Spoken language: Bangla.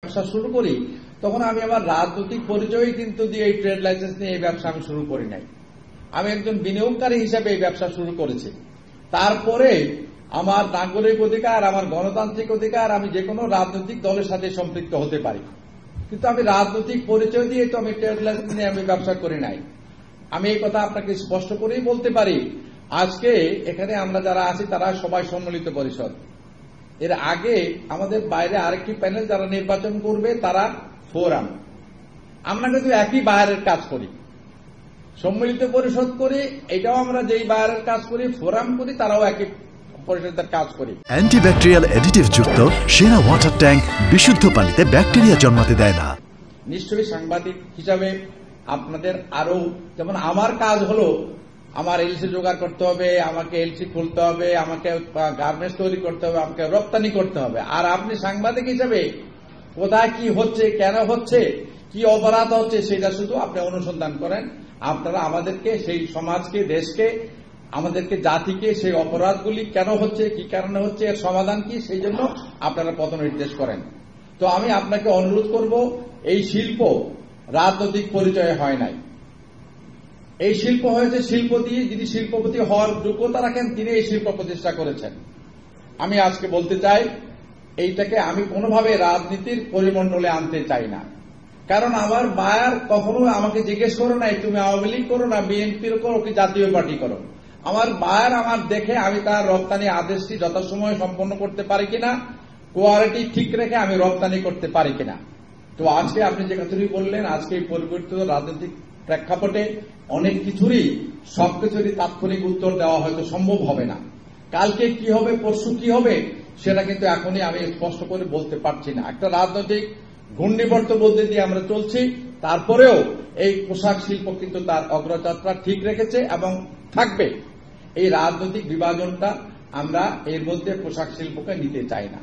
ব্যবসা শুরু করি তখন আমি আমার রাজনৈতিক পরিচয় কিন্তু দিয়ে এই ট্রেড লাইসেন্স নিয়ে এই ব্যবসা আমি শুরু করি নাই। আমি একজন বিনিয়োগকারী হিসেবে এই ব্যবসা শুরু করেছি। তারপরে আমার নাগরিক অধিকার, আমার গণতান্ত্রিক অধিকার, আমি যে কোনো রাজনৈতিক দলের সাথে সম্পৃক্ত হতে পারি, কিন্তু আমি রাজনৈতিক পরিচয় দিয়ে তো আমি ট্রেড লাইসেন্স নিয়ে আমি ব্যবসা করি নাই। আমি এই কথা আপনাকে স্পষ্ট করেই বলতে পারি। আজকে এখানে আমরা যারা আছি তারা সবাই সম্মিলিত পরিষদ। এর আগে আমাদের বাইরে আরেকটি প্যানেল যারা নির্বাচন করবে তারা ফোরাম। আমরা কিন্তু একই বাইরের কাজ করি, সম্মিলিত পরিষদ করি, এটাও আমরা যেই বাইরের কাজ করি, ফোরাম করি, তারাও একই পরিষদের কাজ করি। অ্যান্টিব্যাকটেরিয়াল অ্যাডিটিভ যুক্ত সেরা ওয়াটার ট্যাঙ্ক বিশুদ্ধ পানিতে ব্যাকটেরিয়া জন্মাতে দেয় না। নিশ্চয়ই সাংবাদিক হিসাবে আপনাদের আরো, যেমন আমার কাজ হলো আমার এলসি জোগাড় করতে হবে, আমাকে এলসি খুলতে হবে, আমাকে গার্মেন্টস তৈরি করতে হবে, আমাকে রপ্তানি করতে হবে। আর আপনি সাংবাদিক হিসাবে কোথায় কি হচ্ছে, কেন হচ্ছে, কি অপরাধ হচ্ছে সেটা শুধু আপনি অনুসন্ধান করেন। আপনারা আমাদেরকে, সেই সমাজকে, দেশকে, আমাদেরকে, জাতিকে সেই অপরাধগুলি কেন হচ্ছে, কি কারণে হচ্ছে, এর সমাধান কি, সেই জন্য আপনারা পথ নির্দেশ করেন। তো আমি আপনাকে অনুরোধ করব, এই শিল্প রাজনৈতিক পরিচয় হয় নাই। এই শিল্প হয়েছে শিল্প দিয়ে। যিনি শিল্পপতি হওয়ার যোগ্যতা রাখেন তিনি এই শিল্প প্রতিষ্ঠা করেছেন। আমি আজকে বলতে চাই, এইটাকে আমি কোনোভাবে রাজনীতির পরিমণ্ডলে আনতে চাই না। কারণ আমার বায়ার কখনো আমাকে জিজ্ঞেস করো নাই তুমি আওয়ামী লীগ করো না বিএনপির করো কি জাতীয় পার্টি করো। আমার বায়ার আমার দেখে আমি তার রপ্তানি আদেশটি যথাসময়ে সম্পন্ন করতে পারি কিনা, কোয়ালিটি ঠিক রেখে আমি রপ্তানি করতে পারি কিনা। তো আজকে আপনি যে কথাটি বললেন, আজকে এই পরিবর্তিত রাজনৈতিক প্রেক্ষাপটে অনেক কিছুরই, সবকিছুরই তাৎক্ষণিক উত্তর দেওয়া হয়তো সম্ভব হবে না। কালকে কি হবে, পরশু কি হবে, সেটা কিন্তু এখনই আমি স্পষ্ট করে বলতে পারছি না। একটা রাজনৈতিক ঘূর্ণিবর্ত মধ্যে দিয়ে আমরা চলছি, তারপরেও এই পোশাক শিল্প কিন্তু তার অগ্রযাত্রা ঠিক রেখেছে এবং থাকবে। এই রাজনৈতিক বিভাজনটা আমরা এর মধ্যে পোশাক শিল্পকে নিতে চাই না।